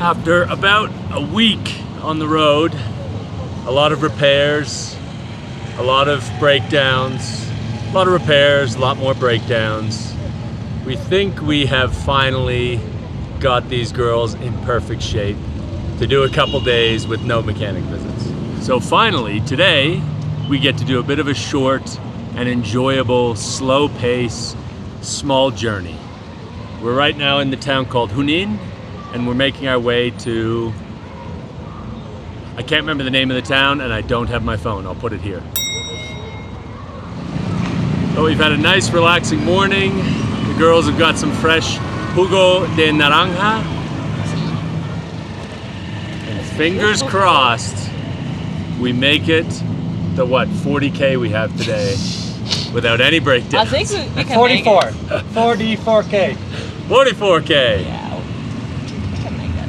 After about a week on the road, a lot of repairs, a lot of breakdowns, a lot of repairs, a lot more breakdowns. We think we have finally got these girls in perfect shape to do a couple days with no mechanic visits. So finally, today, we get to do a bit of a short and enjoyable, slow pace, small journey. We're right now in the town called Junin, and we're making our way to, I can't remember the name of the town, and I don't have my phone. I'll put it here. But we've had a nice, relaxing morning. The girls have got some fresh jugo de naranja. And fingers crossed, we make it the 40K we have today without any breakdowns. I think we can 44. make it. 44K. 44K. Yeah, we can make it.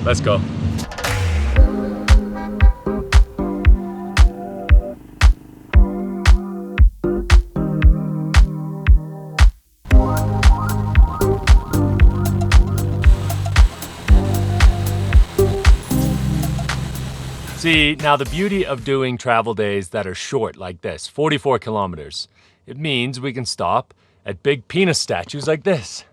Let's go. See, now the beauty of doing travel days that are short like this, 44 kilometers, it means we can stop at big penis statues like this.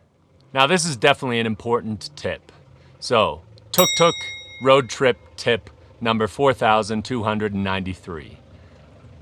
Now this is definitely an important tip. So, tuk-tuk road trip tip number 4,293.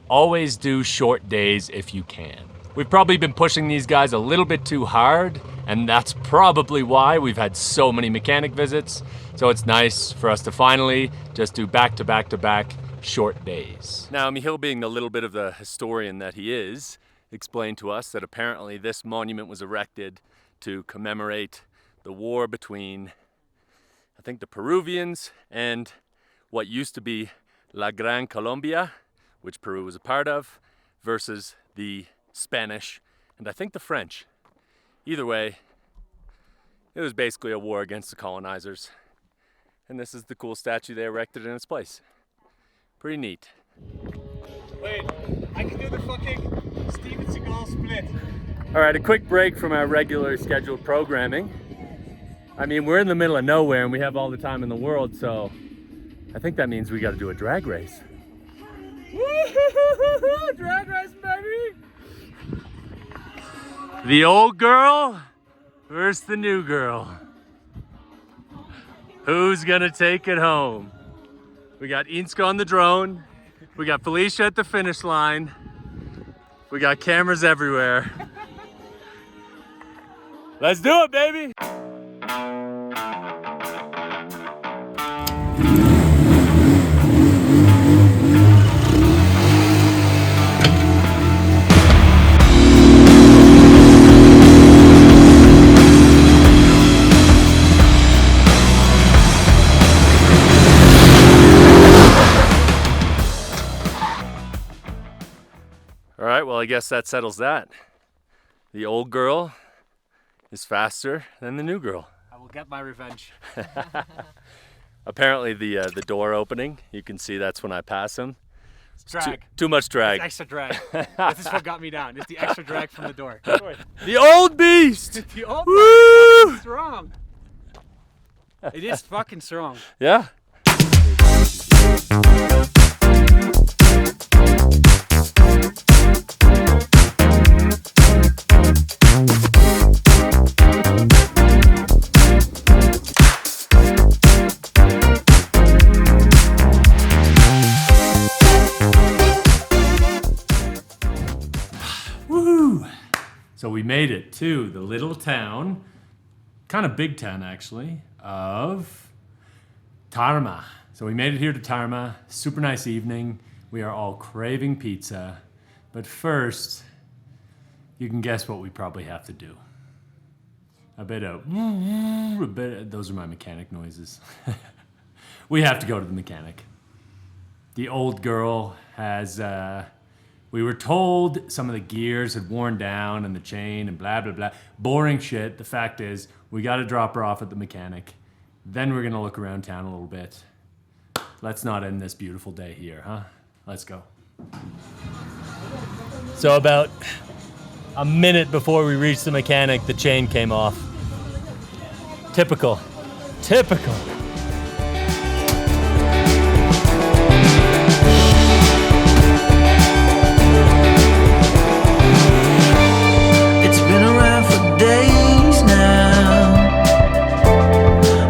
Always do short days if you can. We've probably been pushing these guys a little bit too hard, and that's probably why we've had so many mechanic visits. So it's nice for us to finally just do back to back to back short days. Now, Michiel, being the little bit of the historian that he is, explained to us that apparently this monument was erected to commemorate the war between, I think, the Peruvians and what used to be La Gran Colombia, which Peru was a part of, versus the Spanish and I think the French. Either way, it was basically a war against the colonizers. And this is the cool statue they erected in its place. Pretty neat. Wait, I can do the fucking Steven Seagal split. All right, a quick break from our regular scheduled programming. I mean, we're in the middle of nowhere and we have all the time in the world, so I think that means we gotta do a drag race. Woo-hoo-hoo-hoo-hoo! Drag race, baby! The old girl versus the new girl. Who's gonna take it home? We got Inska on the drone. We got Felicia at the finish line. We got cameras everywhere. Let's do it, baby! All right, well, I guess that settles that. The old girl is faster than the new girl. I will get my revenge. Apparently the door opening, you can see that's when I pass him. It's drag. Too much drag. It's extra drag. This is what got me down. It's the extra drag from the door. The old beast! The old Woo! one is strong. It is fucking strong. Yeah. Woohoo! So we made it to the little town, kind of big town actually, of Tarma. So we made it here to Tarma, super nice evening. We are all craving pizza, but first, you can guess what we probably have to do. A bit of, those are my mechanic noises. We have to go to the mechanic. The old girl has, we were told some of the gears had worn down and the chain and blah, blah, blah. Boring shit. The fact is, we got to drop her off at the mechanic. Then we're going to look around town a little bit. Let's not end this beautiful day here, huh? Let's go. So about a minute before we reached the mechanic, the chain came off. Typical. Typical. It's been around for days now.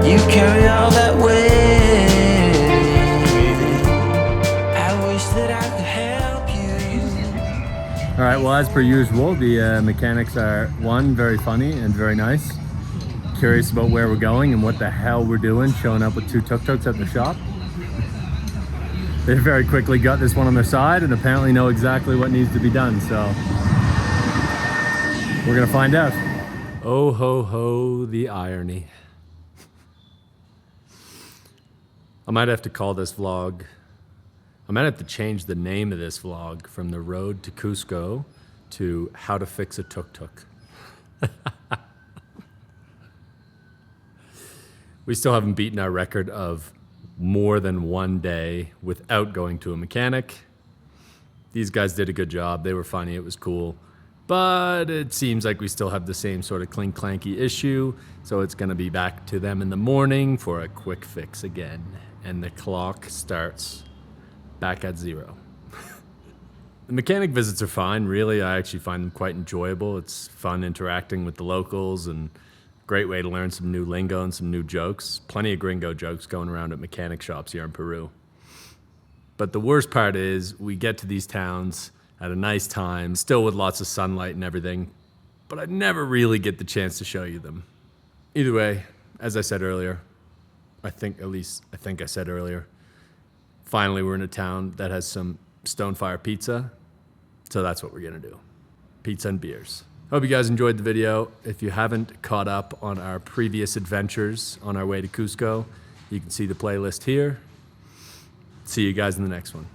You carry all that weight. I wish that I could help you. All right, well, as per usual, the mechanics are, one, very funny and very nice. Curious about where we're going and what the hell we're doing, showing up with 2 tuk-tuks at the shop. They very quickly got this one on their side and apparently know exactly what needs to be done, so we're gonna find out. Oh ho ho, the irony. I might have to call this vlog, I might have to change the name of this vlog from the road to Cusco to how to fix a tuk-tuk. We still haven't beaten our record of more than 1 day without going to a mechanic. These guys did a good job. They were funny. It was cool. But it seems like we still have the same sort of clink-clanky issue. So it's going to be back to them in the morning for a quick fix again. And the clock starts back at 0. The mechanic visits are fine. Really, I actually find them quite enjoyable. It's fun interacting with the locals and great way to learn some new lingo and some new jokes. Plenty of gringo jokes going around at mechanic shops here in Peru. But the worst part is we get to these towns at a nice time, still with lots of sunlight and everything, but I never really get the chance to show you them. Either way, as I said earlier, I think I said earlier, finally we're in a town that has some Stonefire pizza, so that's what we're gonna do. Pizza and beers. Hope you guys enjoyed the video. If you haven't caught up on our previous adventures on our way to Cusco, you can see the playlist here. See you guys in the next one.